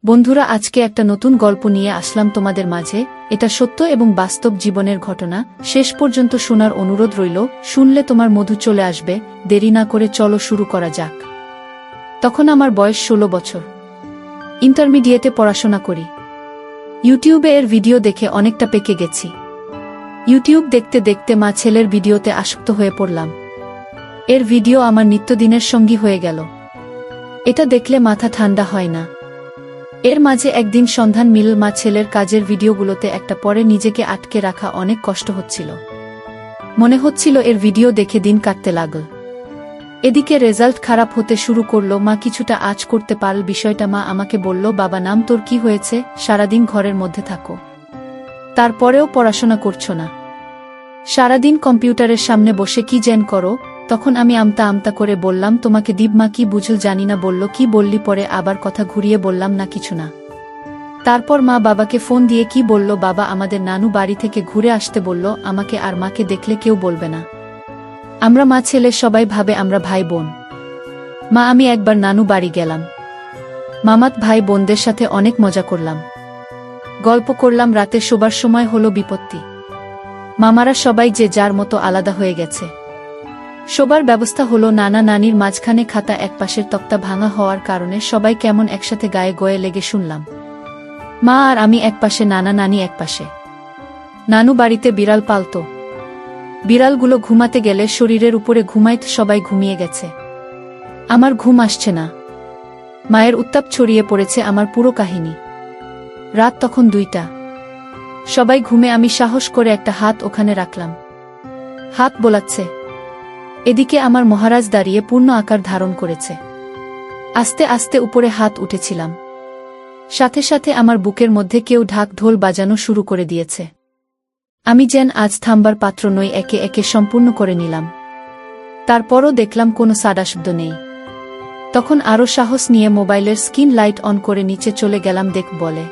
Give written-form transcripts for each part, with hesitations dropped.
বন্ধুরা, আজকে একটা নতুন গল্প নিয়ে আসলাম তোমাদের মাঝে। এটা সত্য এবং বাস্তব জীবনের ঘটনা। শেষ পর্যন্ত শোনার অনুরোধ রইল। শুনলে তোমার মধু চলে আসবে। দেরি না করে চলো শুরু করা যাক। তখন আমার বয়স 16 বছর। ইন্টারমিডিয়েটে পড়াশোনা করি। ইউটিউবে এর ভিডিও দেখে অনেকটা পেকে গেছি। ইউটিউব দেখতে দেখতে মা ছেলের ভিডিওতে আসক্ত হয়ে পড়লাম। এর ভিডিও আমার নিত্যদিনের সঙ্গী হয়ে গেল। এটা দেখলে মাথা ঠান্ডা হয় না। এর মাঝে একদিন সন্ধান মিলল মা ছেলের কাজের ভিডিওগুলোতে। একটা পরে নিজেকে আটকে রাখা অনেক কষ্ট হচ্ছিল। মনে হচ্ছিল এর ভিডিও দেখে দিন কাটতে লাগল। এদিকে রেজাল্ট খারাপ হতে শুরু করলো। মা কিছুটা আঁচ করতে পারল বিষয়টা। মা আমাকে বলল, বাবা নাম তোর কি হয়েছে? সারাদিন ঘরের মধ্যে থাকো, তারপরেও পড়াশোনা করছো না। সারাদিন কম্পিউটারের সামনে বসে কি যেন করো। তখন আমি আমতা আমতা করে বললাম, তোমাকে দিব মা, কি বুঝল জানি না। বলল, কি বললি? পরে আবার কথা ঘুরিয়ে বললাম, না কিছু না। তারপর মা বাবাকে ফোন দিয়ে কি বলল, বাবা আমাদের নানু বাড়ি থেকে ঘুরে আসতে বলল। আমাকে আর মাকে দেখলে কেউ বলবে না আমরা মা ছেলে, সবাই ভাবে আমরা ভাই বোন। মা আমি একবার নানু বাড়ি গেলাম। মামাত ভাই বোনদের সাথে অনেক মজা করলাম, গল্প করলাম। রাতে শোবার সময় হলো বিপত্তি। মামারা সবাই যে যার মতো আলাদা হয়ে গেছে। শোবার ব্যবস্থা হলো নানা নানির মাঝখানে খাতা, একপাশের তক্তা ভাঙা হওয়ার কারণে সবাই কেমন একসাথে গায়ে গয়ে লেগে শুনলাম। মা আর আমি একপাশে, নানা নানি একপাশে। নানু বাড়িতে বিড়াল পালত। বিড়ালগুলো ঘুমাতে গেলে শরীরের উপরে ঘুমাইত। সবাই ঘুমিয়ে গেছে, আমার ঘুম আসছে না। মায়ের উত্তাপ ছড়িয়ে পড়েছে আমার পুরো কাহিনী। রাত তখন 2টা। সবাই ঘুমে। আমি সাহস করে একটা হাত ওখানে রাখলাম। হাত বোলাচ্ছে। এদিকে আমার মহারাজ দাঁড়িয়ে পূর্ণ আকার ধারণ করেছে। আস্তে আস্তে উপরে হাত উঠেছিলাম। সাথে সাথে আমার বুকের মধ্যে কেউ ঢাক ঢোল বাজানো শুরু করে দিয়েছে। আমি যেন আজ থামবার পাত্র নই। একে একে সম্পূর্ণ করে নিলাম। তারপরও দেখলাম কোনো সাদা শব্দ নেই। তখন আরও সাহস নিয়ে মোবাইলের স্ক্রিন লাইট অন করে নিচে চলে গেলাম। দেখ বলে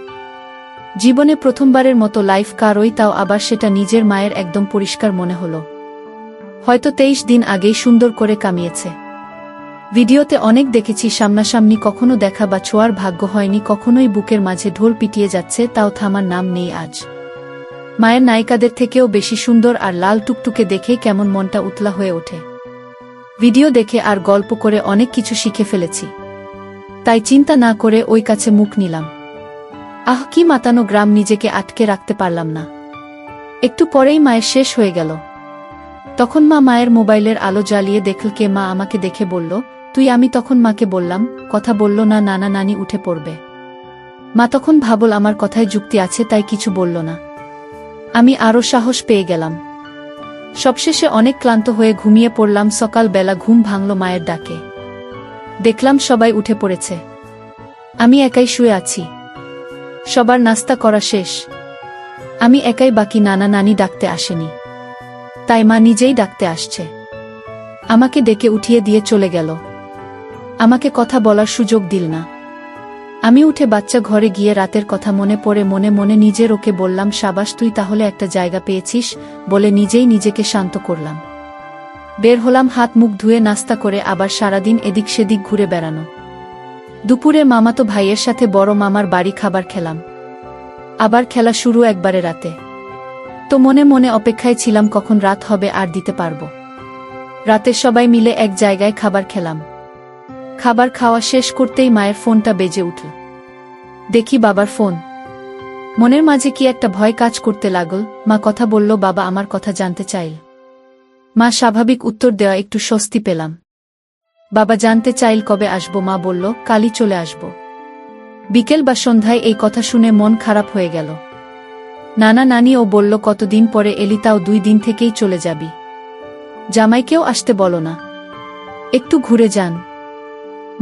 জীবনে প্রথমবারের মতো লাইফ কারই, তাও আবার সেটা নিজের মায়ের। একদম পরিষ্কার মনে হলো হয়তো 23 দিন আগেই সুন্দর করে কামিয়েছে। ভিডিওতে অনেক দেখেছি, সামনাসামনি কখনো দেখা বা ছোঁয়ার ভাগ্য হয়নি। কখনোই বুকের মাঝে ঢোল পিটিয়ে যাচ্ছে, তাও থামার নাম নেই আজ। মায়ের নায়িকাদের থেকেও বেশি সুন্দর আর লাল টুকটুকে দেখে কেমন মনটা উতলা হয়ে ওঠে। ভিডিও দেখে আর গল্প করে অনেক কিছু শিখে ফেলেছি, তাই চিন্তা না করে ওই কাছে মুখ নিলাম। আহ কি মাতানো গ্রাম, নিজেকে আটকে রাখতে পারলাম না। একটু পরেই মায়ের শেষ হয়ে গেল। তখন মা মায়ের মোবাইলের আলো জ্বালিয়ে দেখল কে। মা আমাকে দেখে বলল, তুই? আমি তখন মাকে বললাম, কথা বলল না, নানা নানি উঠে পড়বে। মা তখন ভাবল আমার কথায় যুক্তি আছে, তাই কিছু বলল না। আমি আরও সাহস পেয়ে গেলাম। সবশেষে অনেক ক্লান্ত হয়ে ঘুমিয়ে পড়লাম। সকাল বেলা ঘুম ভাঙল মায়ের ডাকে। দেখলাম সবাই উঠে পড়েছে, আমি একাই শুয়ে আছি। সবার নাস্তা করা শেষ, আমি একাই বাকি। নানা নানি ডাকতে আসেনি, তাই মা নিজেই ডাকতে আসছে। আমাকে ডেকে উঠিয়ে দিয়ে চলে গেল। আমাকে কথা বলার সুযোগ দিল না। আমি উঠে বাচ্চা ঘরে গিয়ে রাতের কথা মনে পড়ে মনে মনে নিজের ওকে বললাম, সাবাস, তুই তাহলে একটা জায়গা পেয়েছিস, বলে নিজেই নিজেকে শান্ত করলাম। বের হলাম হাত মুখ ধুয়ে, নাস্তা করে আবার সারাদিন এদিক সেদিক ঘুরে বেড়ানো। দুপুরে মামাতো ভাইয়ের সাথে বড় মামার বাড়ি খাবার খেলাম। আবার খেলা শুরু একবারে রাতে। তো মনে মনে অপেক্ষায় ছিলাম কখন রাত হবে আর দিতে পারব। রাতে সবাই মিলে এক জায়গায় খাবার খেলাম। খাবার খাওয়া শেষ করতেই মায়ের ফোনটা বেজে উঠল। দেখি বাবার ফোন। মনের মাঝে কি একটা ভয় কাজ করতে লাগল। মা কথা বলল, বাবা আমার কথা জানতে চাইল। মা স্বাভাবিক উত্তর দেওয়া, একটু স্বস্তি পেলাম। বাবা জানতে চাইল কবে আসব। মা বলল, কালই চলে আসব। বিকেল বা সন্ধ্যায়। এই কথা শুনে মন খারাপ হয়ে গেল। নানা নানিও বলল, কতদিন পরে এলি, তাও 2 দিন থেকেই চলে যাবি। জামাইকেও আসতে বলো না, একটু ঘুরে যান।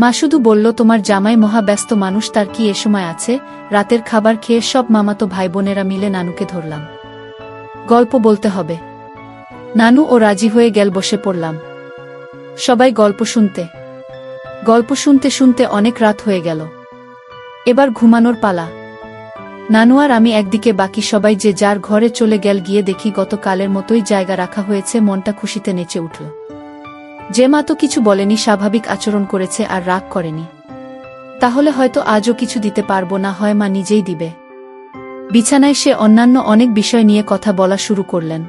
মা শুধু বলল, তোমার জামাই মহা ব্যস্ত মানুষ, তার কি এ সময় আছে? রাতের খাবার খেয়ে সব মামাতো ভাই বোনেরা মিলে নানুকে ধরলাম। গল্প বলতে হবে। নানু ও রাজি হয়ে গেল। বসে পড়লাম সবাই গল্প শুনতে। গল্প শুনতে শুনতে অনেক রাত হয়ে গেল। এবার ঘুমানোর পালা। নানু আর আমি একদিকে, বাকি সবাই যে যার ঘরে চলে গেল। গিয়ে দেখি গতকালের মতোই জায়গা রাখা হয়েছে। মনটা খুশিতে নেচে উঠল। যে মা তো কিছু বলেনি, স্বাভাবিক আচরণ করেছে আর রাগ করেনি। তাহলে হয়তো আজও কিছু দিতে পারবো না, হয় মা নিজেই দিবে। বিছানায় সে অন্যান্য অনেক বিষয় নিয়ে কথা বলা শুরু করলেন।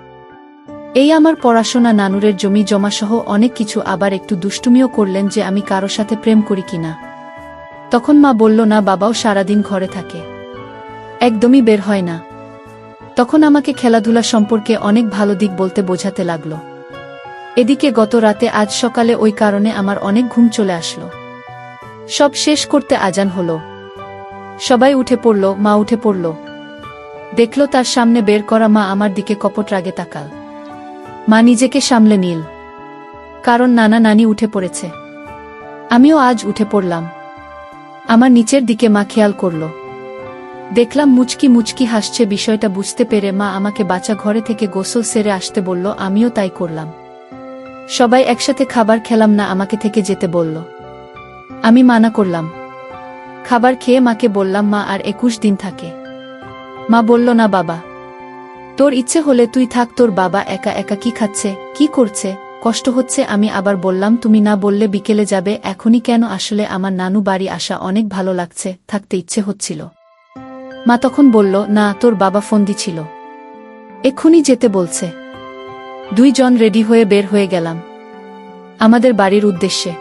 এই আমার পড়াশোনা, নানুরের জমি জমা সহ অনেক কিছু, আবার একটু দুষ্টুমিও করলেন যে আমি কারো সাথে প্রেম করি কিনা। তখন মা বলল, না, বাবাও সারাদিন ঘরে থাকে, একদমই বের হয় না। তখন আমাকে খেলাধুলা সম্পর্কে অনেক ভালো দিক বলতে বোঝাতে লাগল। এদিকে গত রাতে আজ সকালে ওই কারণে আমার অনেক ঘুম চলে আসলো। সব শেষ করতে আজান হলো। সবাই উঠে পড়ল, মা উঠে পড়ল। দেখল তার সামনে বের করা মা আমার দিকে কপট রাগে তাকাল। মা নিজেকে সামলে নিল, কারণ নানা নানি উঠে পড়েছে। আমিও আজ উঠে পড়লাম। আমার নিচের দিকে মা খেয়াল করল। দেখলাম মুচকি মুচকি হাসছে। বিষয়টা বুঝতে পেরে মা আমাকে বাঁচা ঘরে থেকে গোসল সেরে আসতে বলল, আমিও তাই করলাম। সবাই একসাথে খাবার খেলাম না, আমাকে থেকে যেতে বলল। আমি মানা করলাম। খাবার খেয়ে মাকে বললাম, মা আর 21 দিন থাকে। মা বলল, না বাবা, তোর ইচ্ছে হলে তুই থাক, তোর বাবা একা একা কি খাচ্ছে, কি করছে, কষ্ট হচ্ছে। আমি আবার বললাম, তুমি না বললে বিকেলে যাবে, এখনই কেন? আসলে আমার নানু বাড়ি আসা অনেক ভালো লাগছে, থাকতে ইচ্ছে হচ্ছিল। মা তখন বলল, না, তোর বাবা ফোন দিছিল, এক্ষুনি যেতে বলছে। 2 জন রেডি হয়ে বের হয়ে গেলাম আমাদের বাড়ির উদ্দেশ্যে।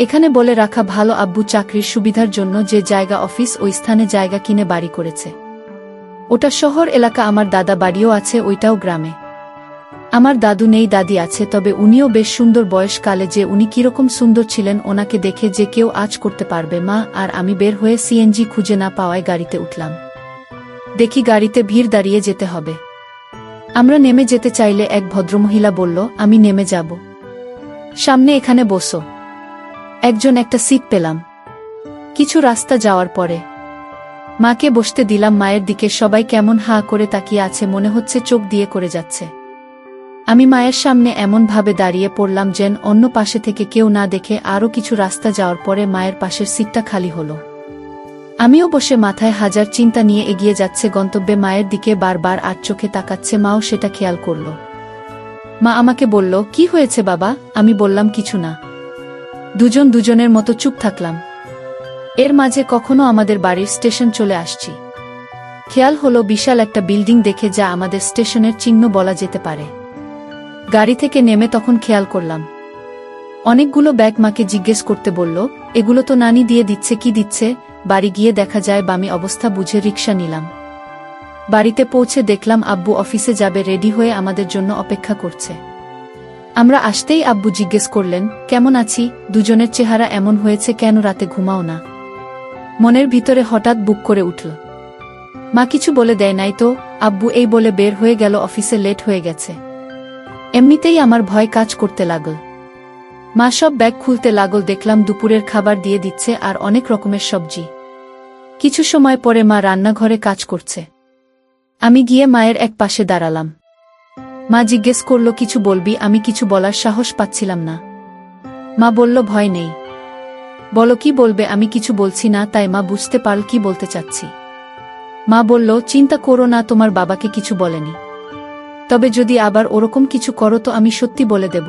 এখানে বলে রাখা ভালো, আব্বু চাকরির সুবিধার জন্য যে জায়গা অফিস, ওই স্থানে জায়গা কিনে বাড়ি করেছে। ওটা শহর এলাকা। আমার দাদা বাড়িও আছে, ওইটাও গ্রামে। আমার দাদু নেই, দাদি আছে, তবে উনিও বেশ সুন্দর। বয়সকালে যে উনি কিরকম সুন্দর ছিলেন, ওনাকে দেখে যে কেউ আজ করতে পারবে। মা আর আমি বের হয়ে সিএনজি খুঁজে না পাওয়ায় গাড়িতে উঠলাম। দেখি গাড়িতে ভিড়, দাঁড়িয়ে যেতে হবে। আমরা নেমে যেতে চাইলে এক ভদ্রমহিলা বলল, আমি নেমে যাব, সামনে এখানে বসো। একজন একটা সিট পেলাম। কিছু রাস্তা যাওয়ার পরে মাকে বসতে দিলাম। মায়ের দিকে সবাই কেমন হাঁ করে তাকিয়ে আছে, মনে হচ্ছে চোখ দিয়ে করে যাচ্ছে। আমি মায়ের সামনে এমনভাবে দাঁড়িয়ে পড়লাম যেন অন্য পাশে থেকে কেউ না দেখে। আরও কিছু রাস্তা যাওয়ার পরে মায়ের পাশের সিটটা খালি হলো। আমিও বসে মাথায় হাজার চিন্তা নিয়ে এগিয়ে যাচ্ছে গন্তব্যে। মায়ের দিকে বারবার আর চোখে তাকাচ্ছে, মাও সেটা খেয়াল করল। মা আমাকে বলল, কি হয়েছে বাবা? আমি বললাম, কিছু না। দুজন দুজনের মতো চুপ থাকলাম। এর মাঝে কখনো আমাদের বাড়ির স্টেশন চলে আসছি। খেয়াল হলো বিশাল একটা বিল্ডিং দেখে, যা আমাদের স্টেশনের চিহ্ন বলা যেতে পারে। গাড়ি থেকে নেমে তখন খেয়াল করলাম অনেকগুলো ব্যাগ। মাকে জিজ্ঞেস করতে বলল, এগুলো তো নানি দিয়ে দিচ্ছে। কি দিচ্ছে? বাড়ি গিয়ে দেখা যায় বামি অবস্থা। বুঝে রিকশা নিলাম। বাড়িতে পৌঁছে দেখলাম আব্বু অফিসে যাবে, রেডি হয়ে আমাদের জন্য অপেক্ষা করছে। আমরা আসতেই আব্বু জিজ্ঞেস করলেন, কেমন আছি? দুজনের চেহারা এমন হয়েছে কেন, রাতে ঘুমাও না? মনের ভিতরে হঠাৎ বুক করে উঠল। মা কিছু বলে দেয় নাই তো? আব্বু এই বলে বের হয়ে গেল, অফিসে লেট হয়ে গেছে। এমনিতেই আমার ভয় কাজ করতে লাগল। মা সব ব্যাগ খুলতে লাগল। দেখলাম দুপুরের খাবার দিয়ে দিচ্ছে আর অনেক রকমের সবজি। কিছু সময় পরে মা রান্নাঘরে কাজ করছে। আমি গিয়ে মায়ের এক পাশে দাঁড়ালাম। মা জিজ্ঞেস করল, কিছু বলবি? আমি কিছু বলার সাহস পাচ্ছিলাম না। মা বলল, ভয় নেই, বলো কি বলবে। আমি কিছু বলছি না, তাই মা বুঝতে পারল কি বলতে চাচ্ছি। মা বলল, চিন্তা করো না, তোমার বাবাকে কিছু বলেনি। তবে যদি আবার ওরকম কিছু করো তো আমি সত্যি বলে দেব।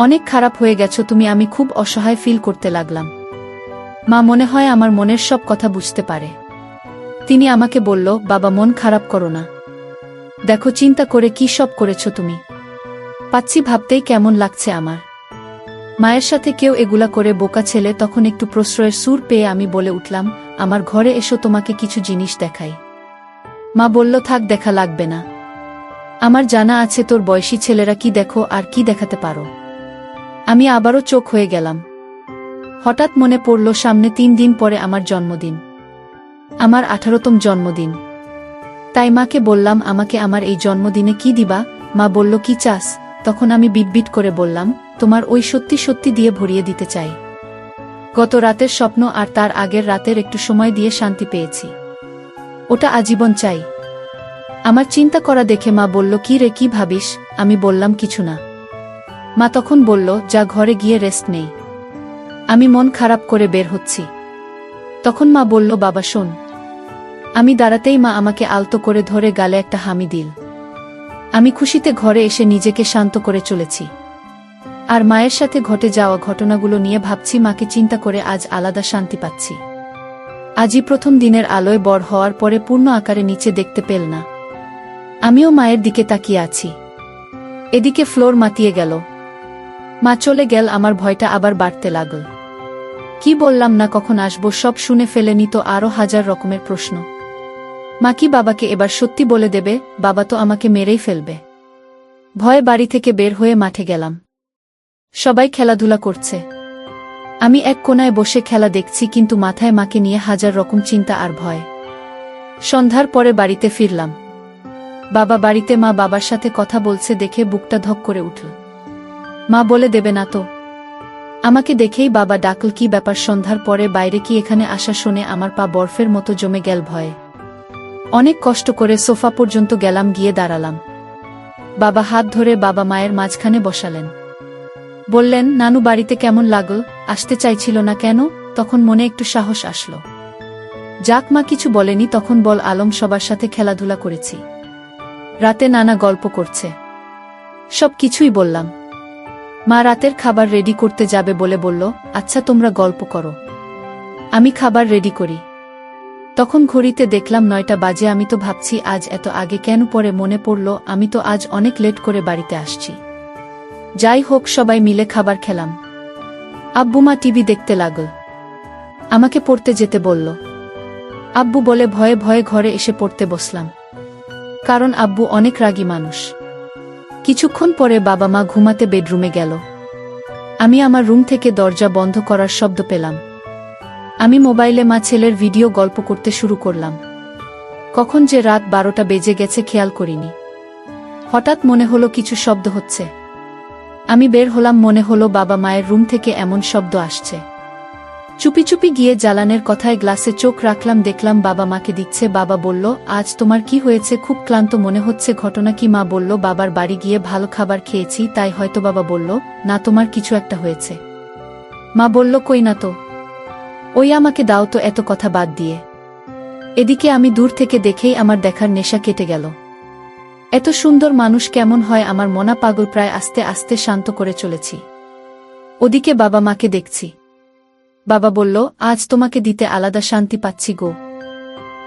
অনেক খারাপ হয়ে গেছো তুমি। আমি খুব অসহায় ফিল করতে লাগলাম। মা মনে হয় আমার মনের সব কথা বুঝতে পারে। তিনি আমাকে বলল, বাবা, মন খারাপ করো না। দেখো চিন্তা করে কি সব করেছো তুমি। পাচ্ছি ভাবতেই কেমন লাগছে আমার। মায়ের সাথে কেউ এগুলা করে, বোকা ছেলে। তখন একটু প্রশ্রয়ের সুর পেয়ে আমি বলে উঠলাম, আমার ঘরে এসো, তোমাকে কিছু জিনিস দেখাই। মা বলল, থাক, দেখা লাগবে না। আমার জানা আছে তোর বয়সী ছেলেরা কি দেখো আর কি দেখাতে পারো। আমি আবারও চোখ হয়ে গেলাম। হঠাৎ মনে পড়ল সামনে 3 দিন পরে আমার জন্মদিন, আমার 18তম জন্মদিন। তাই মাকে বললাম, আমাকে আমার এই জন্মদিনে কি দিবা? মা বলল, কি চাস? তখন আমি বিটবিট করে বললাম, তোমার ওই সত্যি সত্যি দিয়ে ভরিয়ে দিতে চাই। গত রাতের স্বপ্ন আর তার আগের রাতের একটু সময় দিয়ে শান্তি পেয়েছি, ওটা আজীবন চাই। আমার চিন্তা করা দেখে মা বলল, কি রে, কি ভাবিস? আমি বললাম, কিছু না। মা তখন বলল, যা ঘরে গিয়ে রেস্ট নেই, আমি মন খারাপ করে বের হচ্ছি। তখন মা বলল, বাবা শোন। আমি দাঁড়াতেই মা আমাকে আলতো করে ধরে গালে একটা হামি দিল। আমি খুশিতে ঘরে এসে নিজেকে শান্ত করে চলেছি। আর মায়ের সাথে ঘটে যাওয়া ঘটনাগুলো নিয়ে ভাবছি, মাকে চিন্তা করে আজ আলাদা শান্তি পাচ্ছি। আজই প্রথম দিনের আলোয় বড় হওয়ার পরে পূর্ণ আকারে নিচে দেখতে পেল না। আমিও মায়ের দিকে তাকিয়ে আছি। এদিকে ফ্লোর মাতিয়ে গেল। মা চলে গেল, আমার ভয়টা আবার বাড়তে লাগল। কি বললাম না কখন আসবো, সব শুনে ফেলেনি তো আরো হাজার রকমের প্রশ্ন। মা কি বাবাকে এবার সত্যি বলে দেবে? বাবা তো আমাকে মেরেই ফেলবে। ভয়ে বাড়ি থেকে বের হয়ে মাঠে গেলাম। সবাই খেলাধুলা করছে। আমি এক কোনায় বসে খেলা দেখছি, কিন্তু মাথায় মাকে নিয়ে হাজার রকম চিন্তা আর ভয়। সন্ধ্যার পরে বাড়িতে ফিরলাম। বাবা বাড়িতে। মা বাবার সাথে কথা বলছে দেখে বুকটা ধক করে উঠল। মা বলে দেবে না তো? আমাকে দেখেই বাবা ডাকল, কি ব্যাপার সন্ধ্যার পরে বাইরে, কি এখানে আসা? শুনে আমার পা বরফের মতো জমে গেল ভয়ে। অনেক কষ্ট করে সোফা পর্যন্ত গেলাম, গিয়ে দাঁড়ালাম। বাবা হাত ধরে বাবা মায়ের মাঝখানে বসালেন। বললেন, নানু বাড়িতে কেমন লাগল? আসতে চাইছিল না কেন? তখন মনে একটু সাহস আসলো। যাক, মা কিছু বলেনি তখন। বল আলম, সবার সাথে খেলাধুলা করেছি, রাতে নানা গল্প করছে, সব কিছুই বললাম। মা রাতের খাবার রেডি করতে যাবে বলে বলল, আচ্ছা তোমরা গল্প করো, আমি খাবার রেডি করি। তখন ঘড়িতে দেখলাম 9টা বাজে। আমি তো ভাবছি আজ এত আগে কেন? পরে মনে পড়ল আমি তো আজ অনেক লেট করে বাড়িতে আসছি। যাই হোক, সবাই মিলে খাবার খেলাম। আব্বুমা টিভি দেখতে লাগল। আমাকে পড়তে যেতে বলল। আব্বু বলে ভয়ে ভয়ে ঘরে এসে পড়তে বসলাম, কারণ আব্বু অনেক রাগী মানুষ। কিছুক্ষণ পরে বাবা মা ঘুমাতে বেডরুমে গেল। আমি আমার রুম থেকে দরজা বন্ধ করার শব্দ পেলাম। আমি মোবাইলে মা ছেলের ভিডিও গল্প করতে শুরু করলাম। কখন যে রাত 12টা বেজে গেছে খেয়াল করিনি। হঠাৎ মনে হলো কিছু শব্দ হচ্ছে। আমি বের হলাম। মনে হলো বাবা মায়ের রুম থেকে এমন শব্দ আসছে। চুপি চুপি গিয়ে জ্বালানের কথায় গ্লাসে চোখ রাখলাম, দেখলাম বাবা মাকে দিচ্ছে। বাবা বলল, আজ তোমার কি হয়েছে? খুব ক্লান্ত মনে হচ্ছে। ঘটনা কি? মা বলল, বাবার বাড়ি গিয়ে ভালো খাবার খেয়েছি তাই হয়তো। বাবা বলল, না তোমার কিছু একটা হয়েছে। মা বলল, কই না তো। ওই আমাকে দাও তো, এত কথা বাদ দিয়ে। এদিকে আমি দূর থেকে দেখেই আমার দেখার নেশা কেটে গেল। এত সুন্দর মানুষ কেমন হয়? আমার মনা পাগল। প্রায় আস্তে আস্তে শান্ত করে চলেছি। ওদিকে বাবা মাকে দেখছি। বাবা বলল, আজ তোমাকে দিতে আলাদা শান্তি পাচ্ছি গো।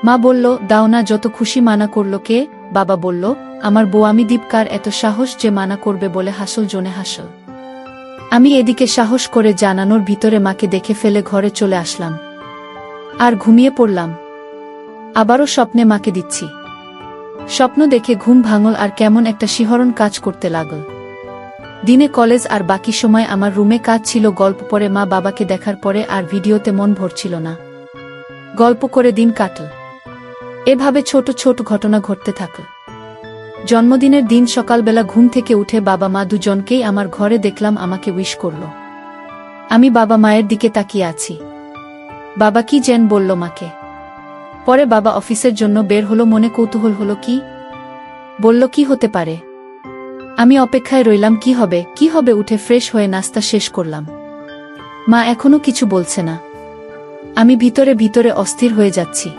মা বলল, দাও না। যত খুশি। মানা করল কে? বাবা বলল, আমার বউ। আমি দীপকার এত সাহস যে মানা করবে বলে হাসল জনে হাসল। আমি এদিকে সাহস করে জানানোর ভিতরে মাকে দেখে ফেলে ঘরে চলে আসলাম আর ঘুমিয়ে পড়লাম। আবারও স্বপ্নে মাকে দিচ্ছি। স্বপ্ন দেখে ঘুম ভাঙল আর কেমন একটা শিহরণ কাজ করতে লাগল। দিনে কলেজ আর বাকি সময় আমার রুমে কাজ ছিল। গল্প পড়ে মা বাবাকে দেখার পরে আর ভিডিওতে মন ভরছিল না। গল্প করে দিন কাটল। এভাবে ছোট ছোট ঘটনা ঘটতে থাকল। জন্মদিনের দিন সকালবেলা ঘুম থেকে উঠে বাবা মা দুজনকেই আমার ঘরে দেখলাম। আমাকে উইশ করল। আমি বাবা মায়ের দিকে তাকিয়ে আছি। বাবা কি যেন বলল মাকে। পরে বাবা অফিসের জন্য বের হলো। মনে কৌতূহল হলো, কি বলল, কি হতে পারে। আমি অপেক্ষায় রইলাম, কি হবে কি হবে। উঠে ফ্রেশ হয়ে নাস্তা শেষ করলাম। মা এখনো কিছু বলছে না। আমি ভিতরে ভিতরে অস্থির হয়ে যাচ্ছি।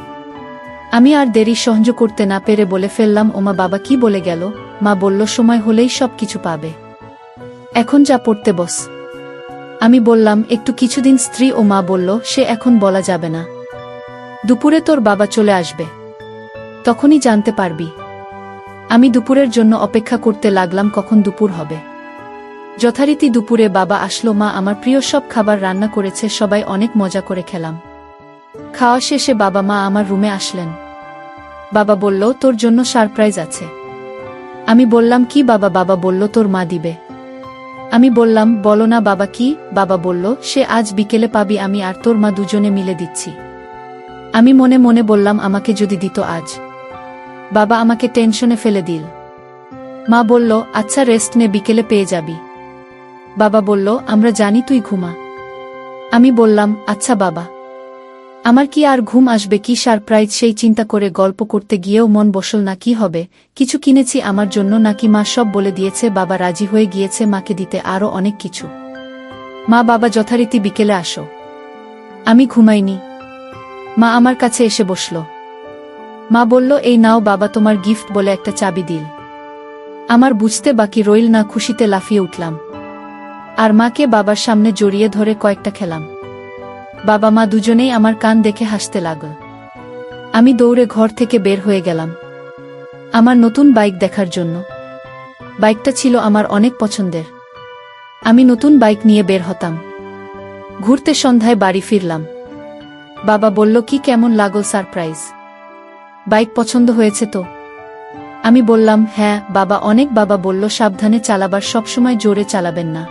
আমি আর দেরি সহ্য করতে না পেরে বলে ফেললাম, ওমা বাবা কি বলে গেল? মা বলল, সময় হলেই সব কিছু পাবে, এখন যা পড়তে বস। আমি বললাম, একটু কিছুদিন। স্ত্রী ও মা বলল, সে এখন বলা যাবে না। দুপুরে তোর বাবা চলে আসবে, তখনই জানতে পারবি। আমি দুপুরের জন্য অপেক্ষা করতে লাগলাম, কখন দুপুর হবে। যথারীতি দুপুরে বাবা আসলো। মা আমার প্রিয় সব খাবার রান্না করেছে। সবাই অনেক মজা করে খেলাম। খাওয়া শেষে বাবা মা আমার রুমে আসলেন। বাবা বলল, তোর জন্য সারপ্রাইজ আছে। আমি বললাম, কি বাবা? বাবা বলল, তোর মা দিবে। আমি বললাম, বলো না বাবা। কি? বাবা বলল, সে আজ বিকেলে পাবি, আমি আর তোর মা দুজনে মিলে দিচ্ছি। আমি মনে মনে বললাম, আমাকে যদি দিত আজ। বাবা আমাকে টেনশনে ফেলে দিল। মা বলল, আচ্ছা রেস্ট নে, বিকেলে পেয়ে যাবি। বাবা বলল, আমরা জানি, তুই ঘুমা। আমি বললাম, আচ্ছা বাবা। আমার কি আর ঘুম আসবে? কি সারপ্রাইজ সেই চিন্তা করে গল্প করতে গিয়েও মন বসল না। কি হবে? কিছু কিনেছি আমার জন্য নাকি? মা সব বলে দিয়েছে। বাবা রাজি হয়ে গিয়েছে মাকে দিতে আরও অনেক কিছু। মা বাবা যথারীতি বিকেলে আসো। আমি ঘুমাইনি। মা আমার কাছে এসে বসল। মা বলল, এই নাও বাবা তোমার গিফট, বলে একটা চাবি দিল। আমার বুঝতে বাকি রইল না, খুশিতে লাফিয়ে উঠলাম। আর মাকে বাবার সামনে জড়িয়ে ধরে কয়েকটা খেলাম। বাবা মা দুজনেই আমার কান দেখে হাসতে লাগল। আমি দৌড়ে ঘর থেকে বের হয়ে গেলাম আমার নতুন বাইক দেখার জন্য। বাইকটা ছিল আমার অনেক পছন্দের। আমি নতুন বাইক নিয়ে বের হতাম। ঘুরতে সন্ধ্যায় বাড়ি ফিরলাম। বাবা বলল, কি কেমন লাগল সারপ্রাইজ? বাইক পছন্দ হয়েছে তো? আমি বললাম, হ্যাঁ বাবা অনেক। বাবা বলল, সাবধানে চালাবার, সবসময় জোরে চালাবেন না,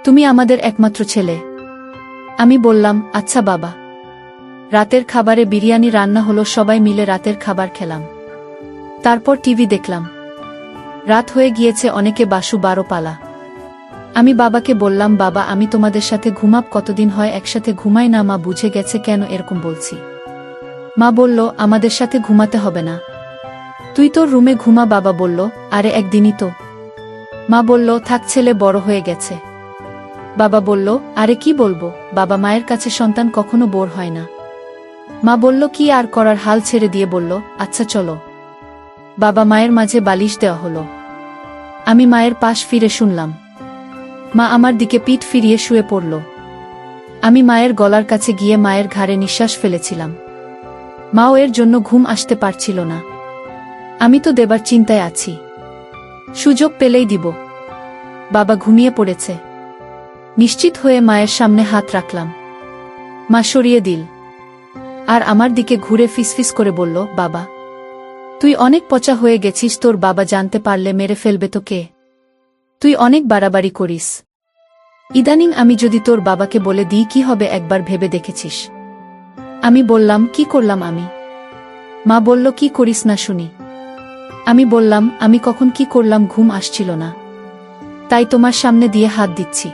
তুমি আমাদের একমাত্র ছেলে। আমি বললাম, আচ্ছা বাবা। রাতের খাবারে বিরিয়ানি রান্না হলো, সবাই মিলে রাতের খাবার খেলাম। তারপর টিভি দেখলাম। রাত হয়ে গিয়েছে, অনেকে বাসু 12 পালা। আমি বাবাকে বললাম, বাবা আমি তোমাদের সাথে ঘুমাব, কতদিন হয় একসাথে ঘুমাই না। মা বুঝে গেছে কেন এরকম বলছি। মা বলল, আমাদের সাথে ঘুমাতে হবে না, তুই তোর রুমে ঘুমা। বাবা বলল, আরে একদিনই তো। মা বলল, থাক, ছেলে বড় হয়ে গেছে। বাবা বলল, আরে কি বলবো বাবা, মায়ের কাছে সন্তান কখনো বোর হয় না। মা বলল, কি আর করার, হাল ছেড়ে দিয়ে বলল, আচ্ছা চলো। বাবা মায়ের মাঝে বালিশ দেওয়া হলো। আমি মায়ের পাশ ফিরে শুনলাম মা আমার দিকে পিঠ ফিরিয়ে শুয়ে পড়ল। আমি মায়ের গলার কাছে গিয়ে মায়ের ঘাড়ে নিঃশ্বাস ফেলেছিলাম। মাও এর জন্য ঘুম আসতে পারছিল না। আমি তো দেবার চিন্তায় আছি, সুযোগ পেলেই দিব। বাবা ঘুমিয়ে পড়েছে। নিশ্চিত হয়ে মায়ের সামনে হাত রাখলাম। মা সরিয়ে দিল আর আমার দিকে ঘুরে ফিসফিস করে বলল, বাবা তুই অনেক পচা হয়ে গেছিস, তোর বাবা জানতে পারলে মেরে ফেলবে তোকে। তুই অনেক বাড়াবাড়ি করিস। ইদানিং আমি যদি তোর বাবাকে বলে দিই কি হবে, একবার ভেবে দেখেছিস? আমি বললাম, কি করলাম আমি? মা বলল, কি করিস না শুনি। আমি বললাম, আমি কখন কি করলাম, ঘুম আসছিল না, তাই তোমার সামনে দিয়ে হাত দিচ্ছি।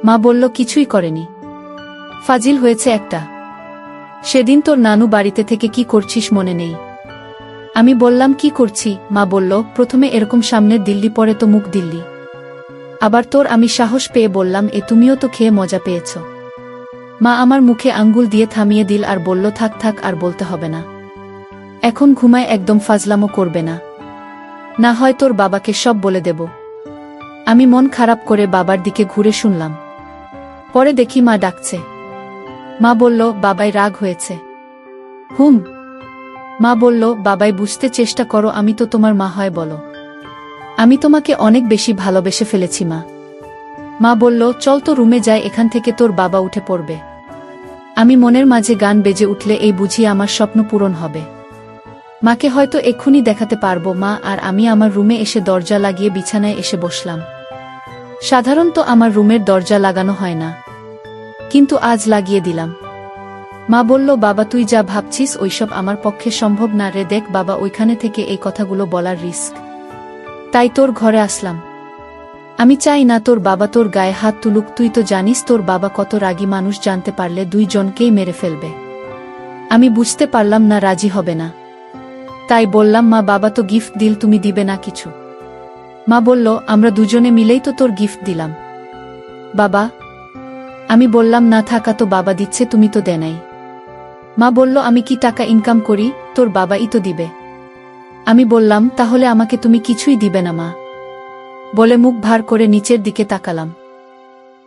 মা বলল, কিছুই করেনি, ফাজিল হয়েছে একটা। সেদিন তোর নানু বাড়িতে থেকে কি করছিস মনে নেই? আমি বললাম, কি করছি? মা বলল, প্রথমে এরকম সামনের দিল্লি, পরে তো মুখ দিল্লি, আবার তোর। আমি সাহস পেয়ে বললাম, তুমিও তো খেয়ে মজা পেয়েছ। মা আমার মুখে আঙ্গুল দিয়ে থামিয়ে দিল আর বলল, থাক থাক, আর বলতে হবে না, এখন ঘুমায়, একদম ফাজলামো করবে না, না হয় তোর বাবাকে সব বলে দেব। আমি মন খারাপ করে বাবার দিকে ঘুরে শুনলাম। পরে দেখি মা ডাকছে। মা বলল, বাবাই রাগ হয়েছে। হুম। মা বলল, বাবাই, বুঝতে চেষ্টা করো, আমি তো তোমার মা, হয় বলো। আমি তোমাকে অনেক বেশি ভালোবেসে ফেলেছি মা। মা বলল, চল তো রুমে যাই, এখান থেকে তোর বাবা উঠে পড়বে। আমি মনের মাঝে গান বেজে উঠলে এই বুঝি আমার স্বপ্ন পূরণ হবে। মাকে হয়তো এক্ষুনি দেখাতে পারবো। মা আর আমি আমার রুমে এসে দরজা লাগিয়ে বিছানায় এসে বসলাম। সাধারণত আমার রুমের দরজা লাগানো হয় না, কিন্তু আজ লাগিয়ে দিলাম। মা বলল, বাবা তুই যা ভাবছিস ওইসব আমার পক্ষে সম্ভব না রে। দেখ বাবা, ওইখানে থেকে এই কথাগুলো বলার রিস্ক, তাই তোর ঘরে আসলাম। আমি চাই না তোর বাবা তোর গায়ে হাত তুলুক। তুই তো জানিস তোর বাবা কত রাগী মানুষ, জানতে পারলে দুইজনকেই মেরে ফেলবে। আমি বুঝতে পারলাম না রাজি হবে না, তাই বললাম, মা বাবা তো গিফট দিল, তুমি দিবে না কিছু? মা বলল, আমরা দুজনে মিলেই তো তোর গিফট দিলাম বাবা। আমি বললাম, না থাকা তো বাবা দিচ্ছে, তুমি তো দে নাই। মা বলল, আমি কি টাকা ইনকাম করি? তোর বাবাই তো দিবে। আমি বললাম, তাহলে আমাকে তুমি কিছুই দিবে না মা? বলে মুখ ভার করে নিচের দিকে তাকালাম।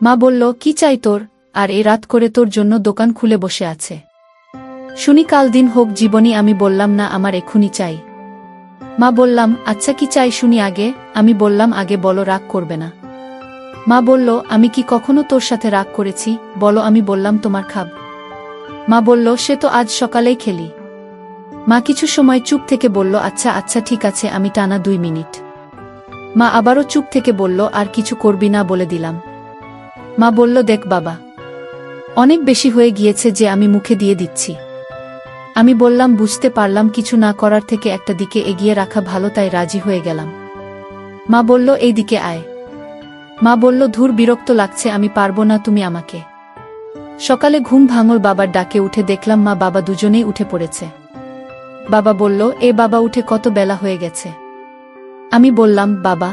মা বলল, কি চাই তোর? আর এই রাত করে তোর জন্য দোকান খুলে বসে আছে, শুনি কাল দিন হোক জীবনী। আমি বললাম, না আমার এক্ষুনি চাই। মা বললাম, আচ্ছা কি চাই শুনি আগে। আমি বললাম, আগে বলো, রাগ করবে না। মা বলল, আমি কি কখনো তোর সাথে রাগ করেছি বলো? আমি বললাম, তোমার খাব। মা বলল, সে তো আজ সকালেই খেলি। মা কিছু সময় চুপ থেকে বলল, আচ্ছা আচ্ছা ঠিক আছে, আমি টানা 2 মিনিট। মা আবারও চুপ থেকে বলল, আর কিছু করবি না বলে দিলাম। মা বলল, দেখ বাবা, অনেক বেশি হয়ে গিয়েছে যে আমি মুখে দিয়ে দিচ্ছি। আমি বললাম, বুঝতে পারলাম, কিছু না করার থেকে একটা দিকে এগিয়ে রাখা ভালো, তাই রাজি হয়ে গেলাম। মা বলল, এই দিকে আয়। মা বলল, ধুর, বিরক্ত লাগছে, আমি পারবো না, তুমি আমাকে। সকালে ঘুম ভাঙল বাবার ডাকে উঠে দেখলাম মা বাবা দুজনেই উঠে পড়েছে। বাবা বলল, বাবা উঠে কত বেলা হয়ে গেছে। আমি বললাম, বাবা।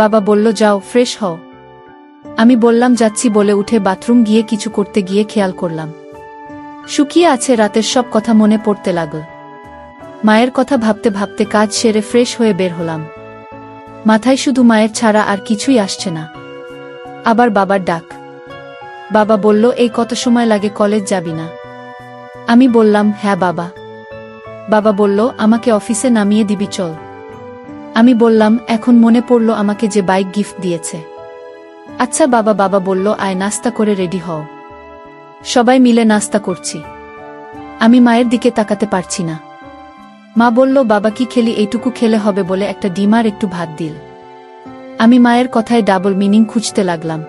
বাবা বলল, যাও ফ্রেশ হও। আমি বললাম, যাচ্ছি বলে উঠে বাথরুম গিয়ে কিছু করতে গিয়ে খেয়াল করলাম শুকিয়ে আছে। রাতের সব কথা মনে পড়তে লাগল। মায়ের কথা ভাবতে ভাবতে কাজ সেরে ফ্রেশ হয়ে বের হলাম। মাথায় শুধু মায়ের ছাড়া আর কিছুই আসছে না। আবার বাবার ডাক। বাবা বলল, এই কত সময় লাগে, কলেজ যাবি না? আমি বললাম, হ্যাঁ বাবা। বাবা বলল, আমাকে অফিসে নামিয়ে দিবি, চল। আমি বললাম, এখন মনে পড়ল আমাকে যে বাইক গিফট দিয়েছে। আচ্ছা বাবা। বাবা বলল, আয় নাস্তা করে রেডি হও। সবাই মিলে নাস্তা করছি। আমি মায়ের দিকে তাকাতে পারছি না। মা বলল, বাবা কি খেলি? এইটুকু খেলে হবে বলে একটা ডিম আর একটু ভাত দিল। আমি মায়ের কথায় ডাবল মিনিং খুঁজতে লাগলাম।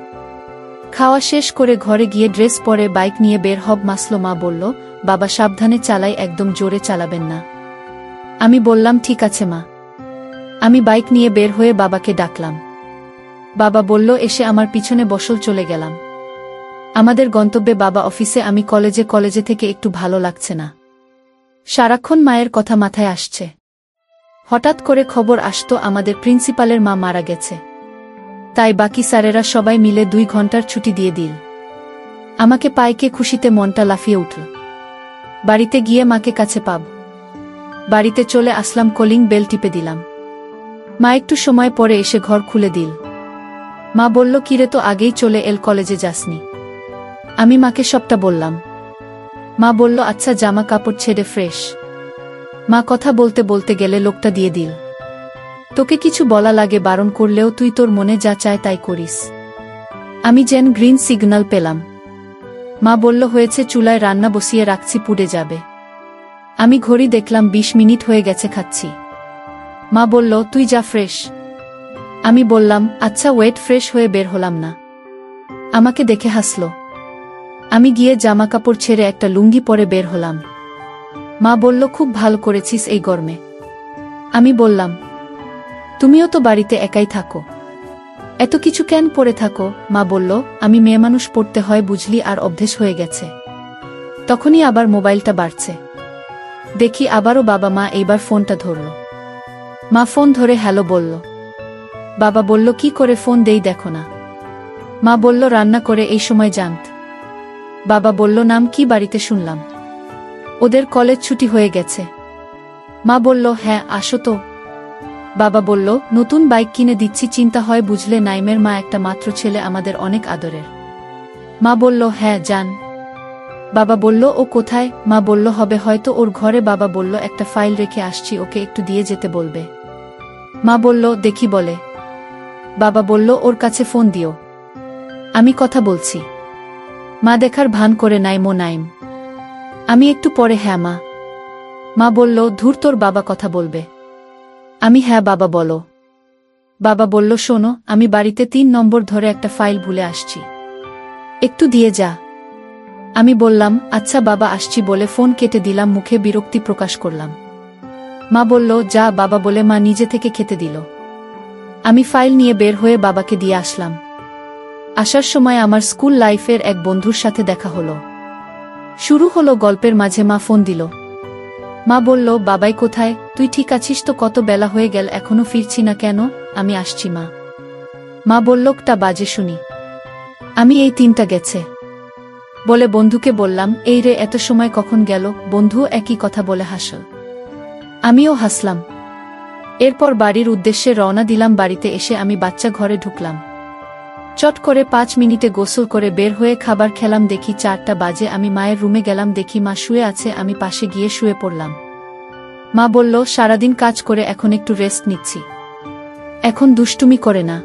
খাওয়া শেষ করে ঘরে গিয়ে ড্রেস পরে বাইক নিয়ে বের হব মাসলো। মা বলল, বাবা সাবধানে চালাই, একদম জোরে চালাবেন না। আমি বললাম, ঠিক আছে মা। আমি বাইক নিয়ে বের হয়ে বাবাকে ডাকলাম। বাবা বলল, এসে আমার পিছনে বসল। চলে গেলাম আমাদের গন্তব্যে। বাবা অফিসে, আমি কলেজে। কলেজে থেকে একটু ভালো লাগছে না। সারাক্ষণ মায়ের কথা মাথায় আসছে। হঠাৎ করে খবর আসতো আমাদের প্রিন্সিপালের মা মারা গেছে। তাই বাকি স্যারেরা সবাই মিলে 2 ঘন্টার ছুটি দিয়ে দিল। আমাকে পাইকে খুশিতে মনটা লাফিয়ে উঠল। বাড়িতে গিয়ে মাকে কাছে পাব। বাড়িতে চলে আসলাম, কলিং বেল টিপে দিলাম। মা একটু সময় পরে এসে ঘর খুলে দিল। মা বলল, কিরে, তো আগেই চলে এল, কলেজে যাসনি? আমি মাকে সবটা বললাম। মা বলল, আচ্ছা জামা কাপড় ছেড়ে ফ্রেশ। মা কথা বলতে বলতে গেলে লোকটা দিয়ে দিল। তোকে কিছু বলা লাগে বারণ করলেও তুই তোর মনে যা চায় তাই করিস। আমি যেন গ্রিন সিগন্যাল পেলাম। মা বলল, হয়েছে, চুলায় রান্না বসিয়ে রাখছি, পুড়ে যাবে। আমি ঘড়ি দেখলাম, 20 মিনিট হয়ে গেছে, খাচ্ছি। মা বলল, তুই যা, ফ্রেশ। আমি বললাম, আচ্ছা ওয়েট। ফ্রেশ হয়ে বের হলাম না। আমাকে দেখে হাসল। আমি গিয়ে জামা কাপড় ছেড়ে একটা লুঙ্গি পরে বের হলাম। মা বলল, খুব ভালো করেছিস এই গরমে। আমি বললাম, তুমিও তো বাড়িতে একাই থাকো, এত কিছু কেন পরে থাকো? মা বলল, আমি মেয়েমানুষ, পড়তে হয় বুঝলি, আর অভ্যেস হয়ে গেছে। তখনই আবার মোবাইলটা বাড়ছে। দেখি আবারও বাবা। মা এইবার ফোনটা ধরল। মা ফোন ধরে হ্যালো বলল। বাবা বলল, কি করে ফোন দেই, দেখো না। মা বলল, রান্না করে, এই সময় জানত। বাবা বলল, নাম কি বাড়িতে শুনলাম ওদের কলেজ ছুটি হয়ে গেছে? মা বলল, হ্যাঁ আসো তো। বাবা বলল, নতুন বাইক কিনে দিচ্ছি, চিন্তা হয় বুঝলে। নাইমের মা একটা মাত্র ছেলে, আমাদের অনেক আদরের। মা বলল, হ্যাঁ জান। বাবা বলল, ও কোথায়? মা বলল, হবে হয়তো ওর ঘরে। বাবা বলল, একটা ফাইল রেখে আসছি, ওকে একটু দিয়ে যেতে বলবে। মা বলল, দেখি বলে। বাবা বলল, ওর কাছে ফোন দিও, আমি কথা বলছি। মা দেখার ভান করে, নাইমো নাইম। আমি একটু পরে, হ্যাঁ মা। মা বলল, ধুর, তোর বাবা কথা বলবে। আমি, হ্যাঁ বাবা বলো। বাবা বলল, শোনো, আমি বাড়িতে 3 নম্বর ধরে একটা ফাইল ভুলে আসছি, একটু দিয়ে যা। আমি বললাম, আচ্ছা বাবা, আসছি বলে ফোন কেটে দিলাম। মুখে বিরক্তি প্রকাশ করলাম। মা বলল, যা বাবা বলে মা নিজে থেকে খেতে দিল। আমি ফাইল নিয়ে বের হয়ে বাবাকে দিয়ে আসলাম। আসার সময় আমার স্কুল লাইফের এক বন্ধুর সাথে দেখা হলো। শুরু হলো গল্পের। মাঝে মা ফোন দিল। মা বলল, বাবাই কোথায়? তুই ঠিক আছিস তো? কত বেলা হয়ে গেল, এখনো ফিরছি না কেন? আমি আসছি মা। মা বলল, টা বাজে শুনি। আমি, এই 3টা গেছে বলে বন্ধুকে বললাম, এই রে, এত সময় কখন গেল? বন্ধু একই কথা বলে হাসল। আমিও হাসলাম। এরপর বাড়ির উদ্দেশ্যে রওনা দিলাম। বাড়িতে এসে আমি বাচ্চা ঘরে ঢুকলাম। চট করে 5 মিনিটে গোসল করে বের হয়ে খাবার খেলাম। দেখি 4টা বাজে। আমি মায়ের রুমে গেলাম, দেখি মা শুয়ে আছে। আমি পাশে গিয়ে শুয়ে পড়লাম। মা বলল, সারাদিন কাজ করে এখন একটু রেস্ট নিচ্ছি, এখন দুষ্টুমি করে না।